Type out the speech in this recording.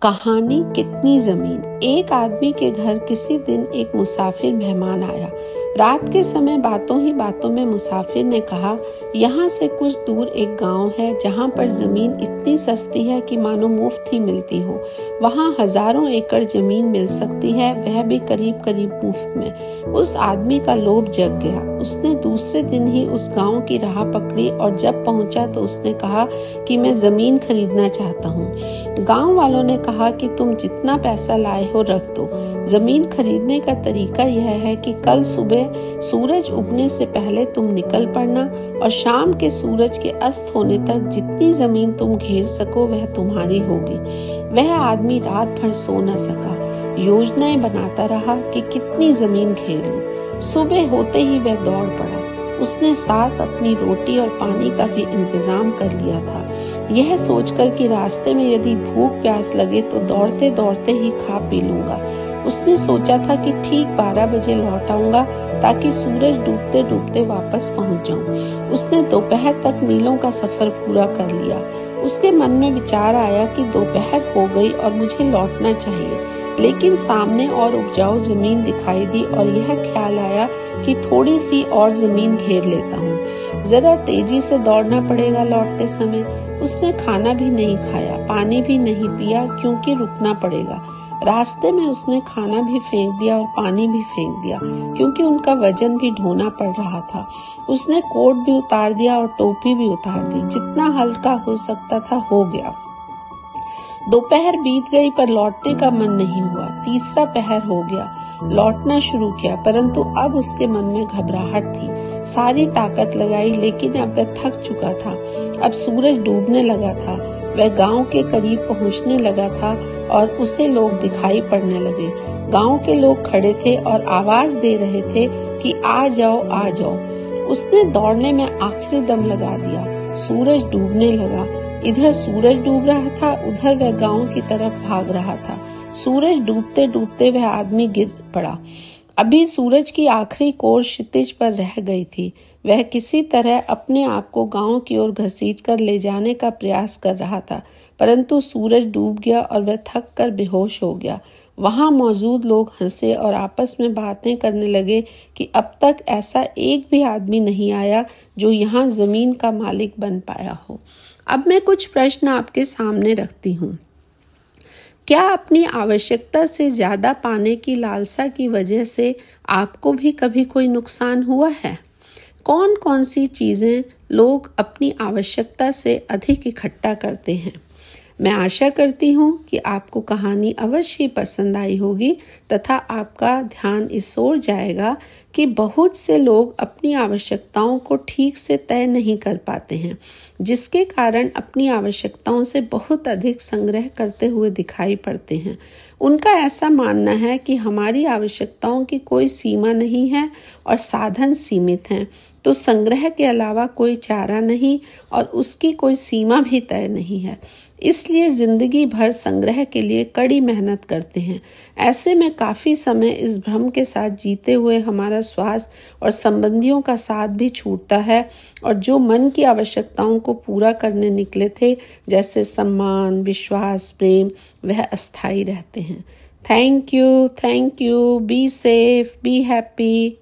कहानी कितनी जमीन। एक आदमी के घर किसी दिन एक मुसाफिर मेहमान आया। रात के समय बातों ही बातों में मुसाफिर ने कहा, यहाँ से कुछ दूर एक गांव है जहाँ पर जमीन इतनी सस्ती है कि मानो मुफ्त ही मिलती हो। वहाँ हजारों एकड़ जमीन मिल सकती है, वह भी करीब करीब मुफ्त में। उस आदमी का लोभ जग गया। उसने दूसरे दिन ही उस गांव की राह पकड़ी और जब पहुंचा तो उसने कहा कि मैं जमीन खरीदना चाहता हूँ। गांव वालों ने कहा कि तुम जितना पैसा लाए हो रख दो। जमीन खरीदने का तरीका यह है कि कल सुबह सूरज उगने से पहले तुम निकल पड़ना और शाम के सूरज के अस्त होने तक जितनी जमीन तुम घेर सको वह तुम्हारी होगी। वह आदमी रात भर सो न सका, योजनाएं बनाता रहा कि कितनी जमीन घेर लूं। सुबह होते ही वह दौड़ पड़ा। उसने साथ अपनी रोटी और पानी का भी इंतजाम कर लिया था, यह सोचकर कि रास्ते में यदि भूख प्यास लगे तो दौड़ते दौड़ते ही खा पी लूंगा। उसने सोचा था कि ठीक 12 बजे लौट आऊंगा ताकि सूरज डूबते डूबते वापस पहुंच जाऊं। उसने दोपहर तक मीलों का सफर पूरा कर लिया। उसके मन में विचार आया कि दोपहर हो गई और मुझे लौटना चाहिए, लेकिन सामने और उपजाऊ जमीन दिखाई दी और यह ख्याल आया कि थोड़ी सी और जमीन घेर लेता हूँ। जरा तेजी से दौड़ना पड़ेगा लौटते समय। उसने खाना भी नहीं खाया, पानी भी नहीं पिया, क्योंकि रुकना पड़ेगा। रास्ते में उसने खाना भी फेंक दिया और पानी भी फेंक दिया, क्योंकि उनका वजन भी ढोना पड़ रहा था। उसने कोट भी उतार दिया और टोपी भी उतार दी। जितना हल्का हो सकता था हो गया। दोपहर बीत गई पर लौटने का मन नहीं हुआ। तीसरा पहर हो गया, लौटना शुरू किया, परंतु अब उसके मन में घबराहट थी। सारी ताकत लगाई, लेकिन अब वह थक चुका था। अब सूरज डूबने लगा था। वह गांव के करीब पहुंचने लगा था और उसे लोग दिखाई पड़ने लगे। गांव के लोग खड़े थे और आवाज दे रहे थे कि आ जाओ आ जाओ। उसने दौड़ने में आखिरी दम लगा दिया। सूरज डूबने लगा। इधर सूरज डूब रहा था, उधर वह गांव की तरफ भाग रहा था। सूरज डूबते डूबते वह आदमी गिर पड़ा। अभी सूरज की आखिरी कोर क्षितिज पर रह गई थी। वह किसी तरह अपने आप को गांव की ओर घसीटकर ले जाने का प्रयास कर रहा था, परंतु सूरज डूब गया और वह थक कर बेहोश हो गया। वहां मौजूद लोग हंसे और आपस में बातें करने लगे कि अब तक ऐसा एक भी आदमी नहीं आया जो यहाँ जमीन का मालिक बन पाया हो। अब मैं कुछ प्रश्न आपके सामने रखती हूँ। क्या अपनी आवश्यकता से ज्यादा पाने की लालसा की वजह से आपको भी कभी कोई नुकसान हुआ है? कौन कौन सी चीजें लोग अपनी आवश्यकता से अधिक इकट्ठा करते हैं? मैं आशा करती हूँ कि आपको कहानी अवश्य पसंद आई होगी तथा आपका ध्यान इस ओर जाएगा कि बहुत से लोग अपनी आवश्यकताओं को ठीक से तय नहीं कर पाते हैं, जिसके कारण अपनी आवश्यकताओं से बहुत अधिक संग्रह करते हुए दिखाई पड़ते हैं। उनका ऐसा मानना है कि हमारी आवश्यकताओं की कोई सीमा नहीं है और साधन सीमित हैं, तो संग्रह के अलावा कोई चारा नहीं और उसकी कोई सीमा भी तय नहीं है। इसलिए जिंदगी भर संग्रह के लिए कड़ी मेहनत करते हैं। ऐसे में काफी समय इस भ्रम के साथ जीते हुए हमारा स्वास्थ्य और संबंधियों का साथ भी छूटता है, और जो मन की आवश्यकताओं को पूरा करने निकले थे, जैसे सम्मान, विश्वास, प्रेम, वह अस्थायी रहते हैं। Thank you, be safe, be happy.